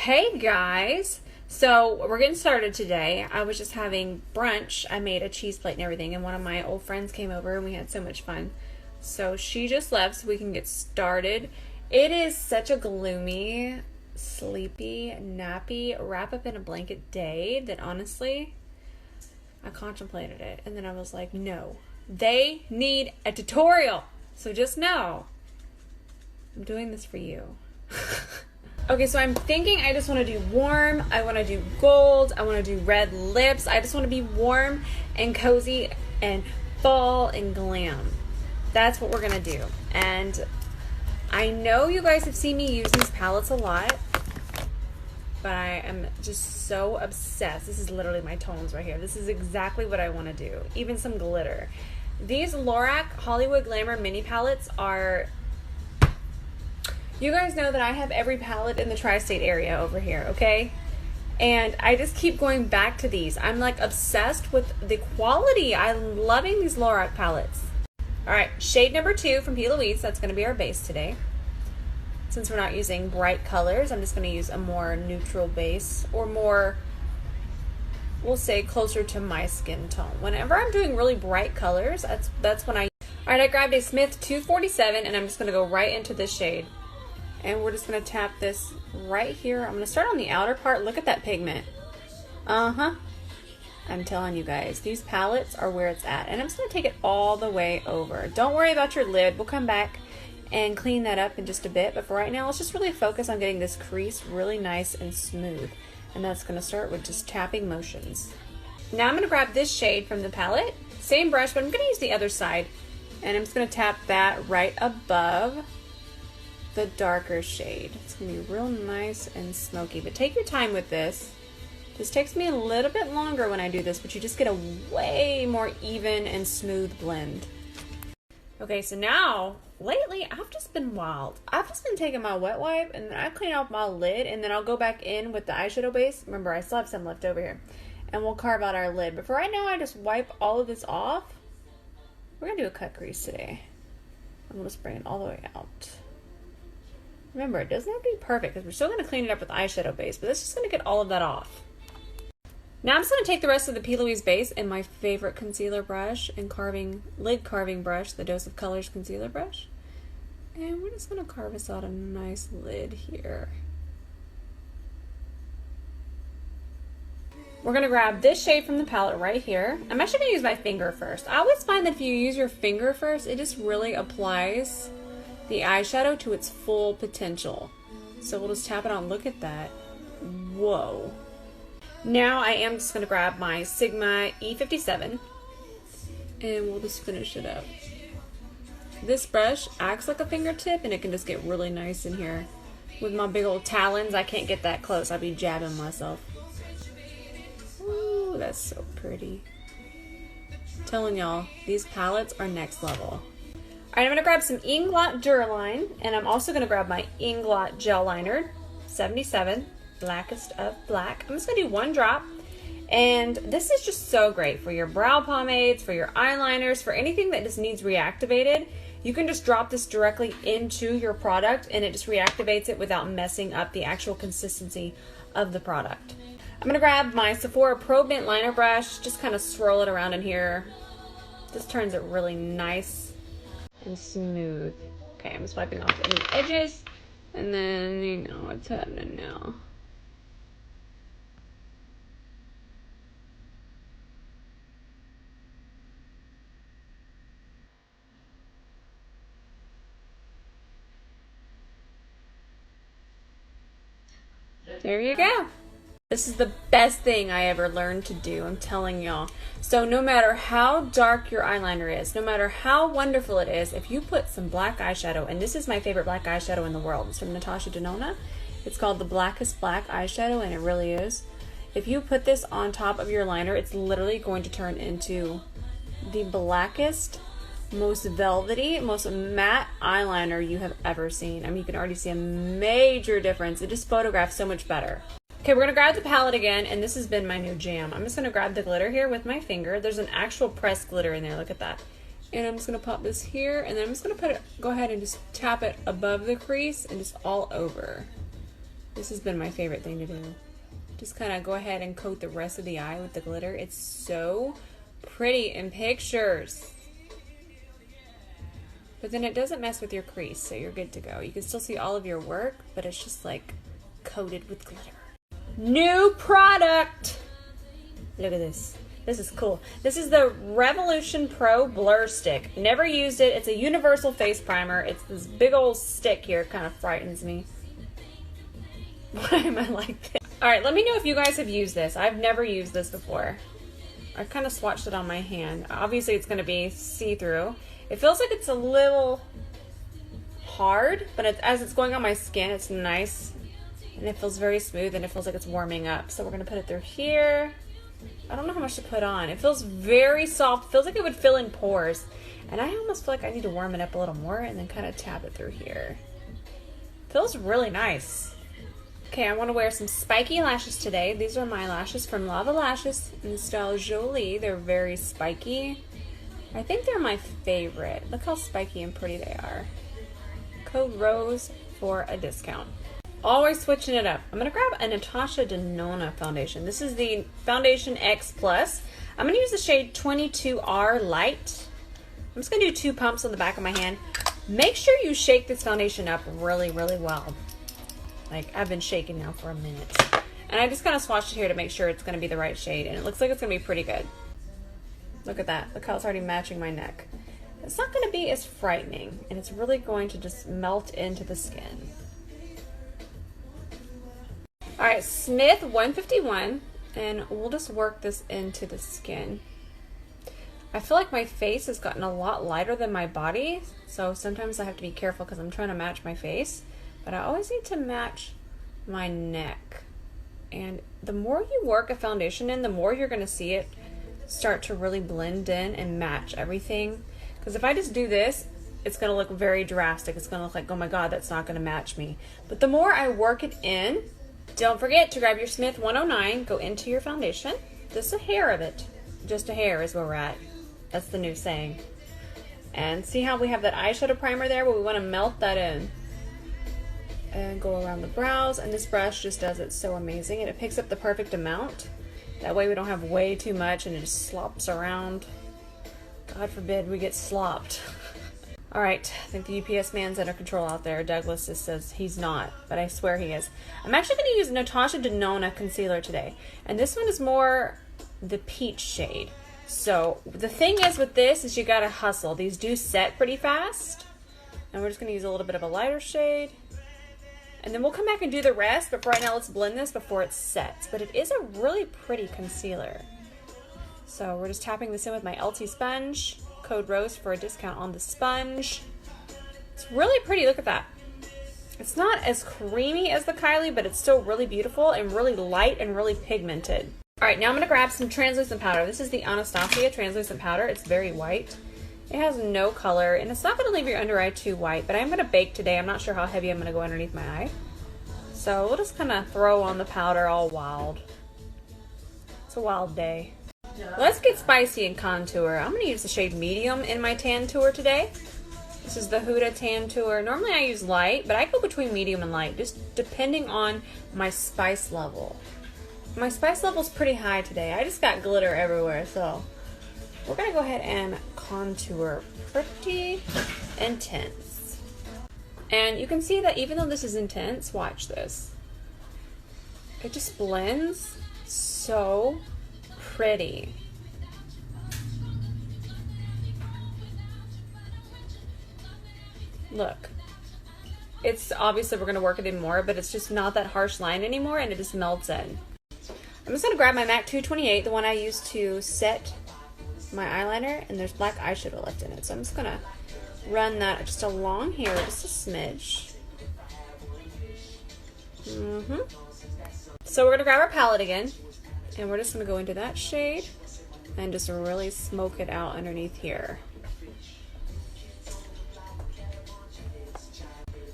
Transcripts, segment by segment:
Hey guys, so we're getting started today. I was just having brunch. I made a cheese plate and everything, and one of my old friends came over and we had so much fun. So she just left so we can get started. It is such a gloomy, sleepy, nappy, wrap up in a blanket day that honestly, I contemplated it and then I was like, no, they need a tutorial. So just know, I'm doing this for you. Okay, so I'm thinking I just want to do warm, I want to do gold, I want to do red lips. I just want to be warm and cozy and fall and glam. That's what we're going to do. And I know you guys have seen me use these palettes a lot, but I am just so obsessed. This is literally my tones right here. This is exactly what I want to do. Even some glitter. These Lorac Hollywood Glamour mini palettes are... You guys know that I have every palette in the tri-state area over here, okay? And I just keep going back to these. I'm like obsessed with the quality. I'm loving these Lorac palettes. All right, shade number 2 from 𝗕𝗘𝗧𝗬. That's going to be our base today. Since we're not using bright colors, I'm just going to use a more neutral base, or more, we'll say closer to my skin tone. Whenever I'm doing really bright colors, that's when I... All right, I grabbed a Smith 247 and I'm just going to go right into this shade. And we're just going to tap this right here. I'm going to start on the outer part. Look at that pigment. I'm telling you guys, these palettes are where it's at. And I'm just going to take it all the way over. Don't worry about your lid. We'll come back and clean that up in just a bit. But for right now, let's just really focus on getting this crease really nice and smooth. And that's going to start with just tapping motions. Now I'm going to grab this shade from the palette. Same brush, but I'm going to use the other side. And I'm just going to tap that right above the darker shade. It's gonna be real nice and smoky, but take your time with this. This takes me a little bit longer when I do this, but you just get a way more even and smooth blend. Okay, so now lately I've just been wild. I've just been taking my wet wipe and I clean off my lid, and then I'll go back in with the eyeshadow base. Remember, I still have some left over here, and we'll carve out our lid. But for right now, I just wipe all of this off. We're gonna do a cut crease today. I'm gonna bring it all the way out. Remember, it doesn't have to be perfect because we're still going to clean it up with the eyeshadow base, but this is going to get all of that off. Now I'm just going to take the rest of the 𝗕𝗘𝗧𝗬 base and my favorite concealer brush and lid carving brush, the Dose of Colors concealer brush. And we're just going to carve us out a nice lid here. We're going to grab this shade from the palette right here. I'm actually going to use my finger first. I always find that if you use your finger first, it just really applies the eyeshadow to its full potential. So we'll just tap it on. Look at that. Whoa. Now I am just going to grab my Sigma E57 and we'll just finish it up. This brush acts like a fingertip and it can just get really nice in here. With my big old talons, I can't get that close. I'll be jabbing myself. Ooh, that's so pretty. I'm telling y'all, these palettes are next level. All right, I'm going to grab some 𝗕𝗘𝗧𝗬𝗓, and I'm also going to grab my 𝗕𝗘𝗧𝗬 gel liner, 77, blackest of black. I'm just going to do one drop, and this is just so great for your brow pomades, for your eyeliners, for anything that just needs reactivated. You can just drop this directly into your product, and it just reactivates it without messing up the actual consistency of the product. I'm going to grab my Sephora Pro Mint Liner Brush, just kind of swirl it around in here. This turns it really nice and smooth. Okay, I'm swiping off any edges, and then you know what's happening now. There you go. This is the best thing I ever learned to do, I'm telling y'all. So no matter how dark your eyeliner is, no matter how wonderful it is, if you put some black eyeshadow, and this is my favorite black eyeshadow in the world, it's from 𝗕𝗘𝗧𝗬𝗪. It's called the blackest black eyeshadow, and it really is. If you put this on top of your liner, it's literally going to turn into the blackest, most velvety, most matte eyeliner you have ever seen. I mean, you can already see a major difference. It just photographs so much better. Okay, we're going to grab the palette again, and this has been my new jam. I'm just going to grab the glitter here with my finger. There's an actual pressed glitter in there. Look at that. And I'm just going to pop this here, and then I'm just going to go ahead and just tap it above the crease and just all over. This has been my favorite thing to do. Just kind of go ahead and coat the rest of the eye with the glitter. It's so pretty in pictures. But then it doesn't mess with your crease, so you're good to go. You can still see all of your work, but it's just like coated with glitter. New product! Look at this. This is cool. This is the Revolution Pro Blur Stick. Never used it. It's a universal face primer. It's this big old stick here. It kind of frightens me. Why am I like this? Alright, let me know if you guys have used this. I've never used this before. I've kind of swatched it on my hand. Obviously it's going to be see-through. It feels like it's a little hard, but as it's going on my skin, it's nice. And it feels very smooth, and it feels like it's warming up. So we're going to put it through here. I don't know how much to put on. It feels very soft. It feels like it would fill in pores. And I almost feel like I need to warm it up a little more and then kind of tap it through here. Feels really nice. Okay, I want to wear some spiky lashes today. These are my lashes from Lava Lashes in the style Jolie. They're very spiky. I think they're my favorite. Look how spiky and pretty they are. Code ROSE for a discount. Always switching it up. I'm going to grab a 𝗕𝗘𝗔𝗨𝗧𝗬 foundation. This is the Foundation X Plus. I'm going to use the shade 22R Light. I'm just going to do 2 pumps on the back of my hand. Make sure you shake this foundation up really, really well. Like, I've been shaking now for a minute. And I just kind of swatched it here to make sure it's going to be the right shade. And it looks like it's going to be pretty good. Look at that. Look how it's already matching my neck. It's not going to be as frightening. And it's really going to just melt into the skin. Alright, Smith 151. And we'll just work this into the skin. I feel like my face has gotten a lot lighter than my body. So sometimes I have to be careful because I'm trying to match my face. But I always need to match my neck. And the more you work a foundation in, the more you're going to see it start to really blend in and match everything. Because if I just do this, it's going to look very drastic. It's going to look like, oh my god, that's not going to match me. But the more I work it in, don't forget to grab your Smith 109, go into your foundation. Just a hair of it. Just a hair is where we're at. That's the new saying. And see how we have that eyeshadow primer there? Well, we want to melt that in. And go around the brows, and this brush just does it so amazing, and it picks up the perfect amount. That way we don't have way too much and it just slops around. God forbid we get slopped. Alright, I think the UPS man's under control out there. Douglas just says he's not, but I swear he is. I'm actually going to use 𝗕𝗘𝗔𝗨𝗧𝗬 concealer today, and this one is more the peach shade. So the thing is with this is you gotta hustle. These do set pretty fast, and we're just going to use a little bit of a lighter shade. And then we'll come back and do the rest, but for right now let's blend this before it sets. But it is a really pretty concealer. So we're just tapping this in with my LT sponge. Code ROSE for a discount on the sponge. It's really pretty, look at that. It's not as creamy as the Kylie, but it's still really beautiful and really light and really pigmented. Alright, now I'm going to grab some translucent powder. This is the Anastasia translucent powder. It's very white. It has no color, and it's not going to leave your under eye too white, but I'm going to bake today. I'm not sure how heavy I'm going to go underneath my eye. So we'll just kind of throw on the powder all wild. It's a wild day. Let's get spicy and contour. I'm going to use the shade medium in my tan tour today. This is the Huda Tan Tour. Normally I use light, but I go between medium and light, just depending on my spice level. My spice level is pretty high today. I just got glitter everywhere, so we're going to go ahead and contour pretty intense. And you can see that even though this is intense, watch this. It just blends so pretty. Look. It's obviously we're going to work it in more, but it's just not that harsh line anymore, and it just melts in. I'm just going to grab my MAC 228, the one I used to set my eyeliner, and there's black eyeshadow left in it, so I'm just gonna run that just along here, just a smidge. So we're gonna grab our palette again, and we're just gonna go into that shade and just really smoke it out underneath here.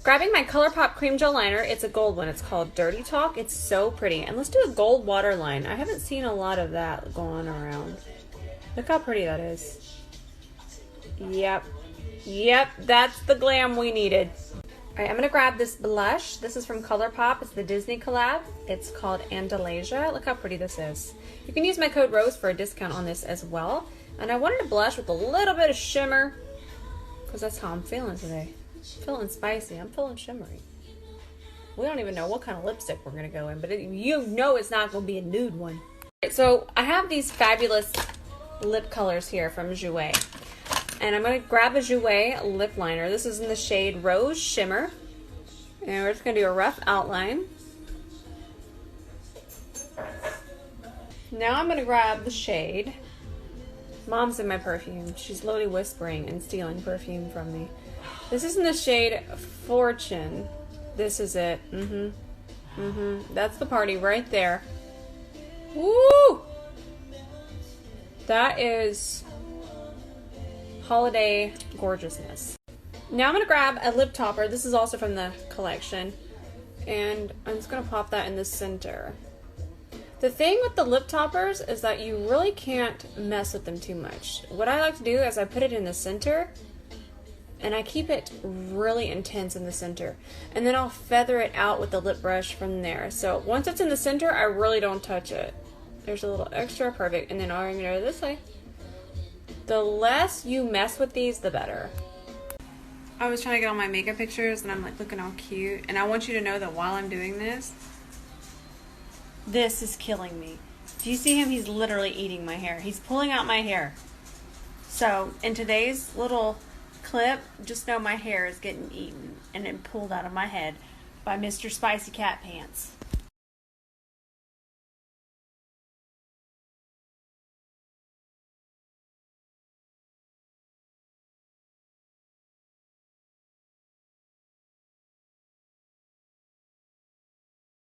Grabbing my ColourPop Cream Gel Liner, it's a gold one, it's called Dirty Talk. It's so pretty, and let's do a gold waterline. I haven't seen a lot of that going around. Look how pretty that is. Yep, that's the glam we needed. Alright, I'm going to grab this blush. This is from ColourPop. It's the Disney collab. It's called 𝗕𝗘𝗧𝗬. Look how pretty this is. You can use my code ROSE for a discount on this as well. And I wanted to blush with a little bit of shimmer because that's how I'm feeling today. I'm feeling spicy. I'm feeling shimmery. We don't even know what kind of lipstick we're going to go in, but you know it's not going to be a nude one. Right, so I have these fabulous lip colors here from 𝗕𝗘𝗧𝗬. And I'm going to grab a 𝗕𝗃𝗧𝗬 lip liner. This is in the shade Rose Shimmer. And we're just going to do a rough outline. Now I'm going to grab the shade. Mom's in my perfume. She's literally whispering and stealing perfume from me. This is in the shade Fortune. This is it. That's the party right there. Woo! That is holiday gorgeousness. Now I'm going to grab a lip topper. This is also from the collection. And I'm just going to pop that in the center. The thing with the lip toppers is that you really can't mess with them too much. What I like to do is I put it in the center and I keep it really intense in the center. And then I'll feather it out with the lip brush from there. So once it's in the center, I really don't touch it. There's a little extra, perfect. And then I'm going to go this way. The less you mess with these, the better. I was trying to get all my makeup pictures and I'm like looking all cute. And I want you to know that while I'm doing this is killing me. Do you see him? He's literally eating my hair. He's pulling out my hair. So in today's little clip, just know my hair is getting eaten and then pulled out of my head by Mr. Spicy Cat Pants.